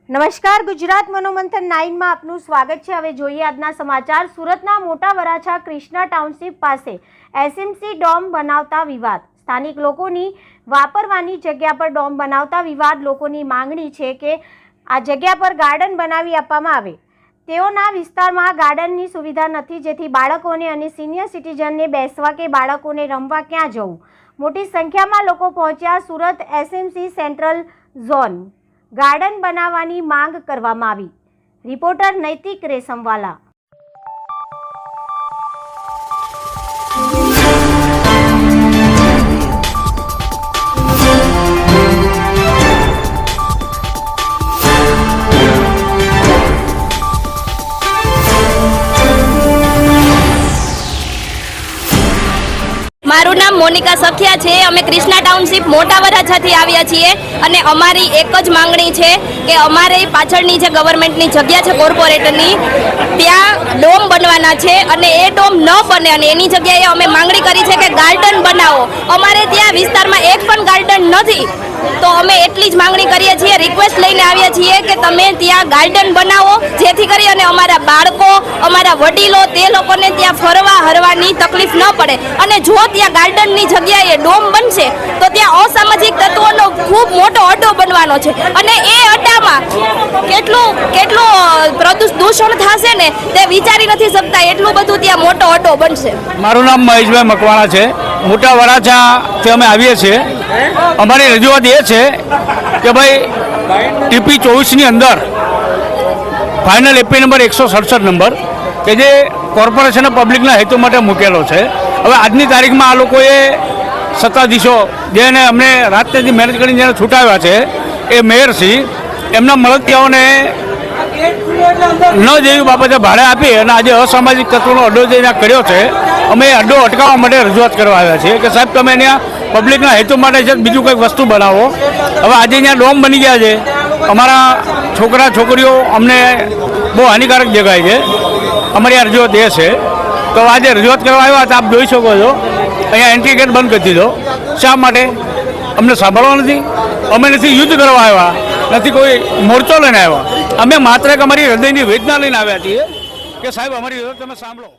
નમસ્કાર, ગુજરાત મનોમંથન 9 માં આપનું સ્વાગત છે। હવે જોઈએ આજના સમાચાર। સુરતના મોટા વરાછા કૃષ્ણા ટાઉનશીપ પાસે એસએમસી ડોમ બનાવતા વિવાદ। સ્થાનિક લોકોની વાપરવાની જગ્યા પર ડોમ બનાવતા વિવાદ। લોકોની માંગણી છે કે આ જગ્યા પર ગાર્ડન બનાવી આપવામાં આવે। તેઓના વિસ્તારમાં ગાર્ડનની સુવિધા નથી, જેથી બાળકોને અને સિનિયર સિટીઝનને બેસવા કે બાળકોને રમવા ક્યાં જવું। મોટી સંખ્યામાં લોકો પહોંચ્યા। Surat SMC central zone garden બનાવવાની માંગ કરવામાં આવી। રિપોર્ટર નૈતિક રેશમવાલા। મારું નામ મોનિકા સખિયા છે। અમે કૃષ્ણા ટાઉનશીપ મોટા વરાછાથી આવ્યા છીએ અને અમારી એક જ માંગણી છે કે અમારે પાછળની જે ગવર્મેન્ટની જગ્યા છે કોર્પોરેટરની, ત્યાં ડોમ બનવાના છે અને એ ડોમ ન બને અને એની જગ્યાએ અમે માંગણી કરી છે કે ગાર્ડન બનાવો। અમારે ત્યાં વિસ્તારમાં એક પણ ગાર્ડન નથી, તો અમે એટલી જ માંગણી કરીએ છીએ, રિક્વેસ્ટ લઈને આવ્યા છીએ કે તમે ત્યાં ગાર્ડન બનાવો, જેથી કરી અને અમારા બાળકો, અમારા વડીલો, તે લોકોને ત્યાં ફરવા હરવાની તકલીફ ન પડે। અને જો ત્યાં ગાર્ડનની જગ્યાએ ડોમ બનશે તો ત્યાં અસામાજિક તત્વોનો ખૂબ મોટો અડ્ડો બનવાનો છે અને એ અડ્ડામાં કેટલું પ્રદૂષણ થશે ને તે વિચારી નથી શકતા, એટલું બધું ત્યાં મોટો અડ્ડો બનશે। મારું નામ મહેશભાઈ મકવાણા છે। મોટા વરાછાથી અમે આવીએ છીએ। અમારી રજૂઆત એ છે કે ભાઈ ટીપી 24ની અંદર ફાઇનલ એપી નંબર 167 નંબર કે જે કોર્પોરેશન પબ્લિકના હેતુ માટે મૂકેલો છે। હવે આજની તારીખમાં આ લોકોએ સત્તાધીશો જેને અમને રાતથી મહેનત કરીને જેને છૂટાવ્યા છે, એ મેયરશ્રી એમના મળતિયાઓને ન જેવી બાબતે ભાડે આપી અને આજે અસામાજિક તત્વોનો અડ્ડો જે કર્યો છે, અમે અડ્ડો અટકાવવા માટે રજૂઆત કરવા આવ્યા છીએ કે સાહેબ તમે ત્યાં પબ્લિકના હેતુ માટે છે બીજું કંઈક વસ્તુ બનાવો। હવે આજે અહીંયા ડોમ બની ગયા છે, અમારા છોકરા છોકરીઓ અમને બહુ હાનિકારક દેખાય છે। અમારી આ રજૂઆત એ છે। તો આજે રજૂઆત કરવા આવ્યા તો આપ જોઈ શકો છો અહીંયા એન્ટ્રી ગેટ બંધ કરી દીધો। શા માટે? અમને સાંભળવા નથી? અમે નથી યુદ્ધ કરવા આવ્યા, નથી કોઈ મોરચો લઈને આવ્યા। અમે માત્ર એક અમારી હૃદયની વેદના લઈને આવ્યા છીએ કે સાહેબ અમારી તમે સાંભળો।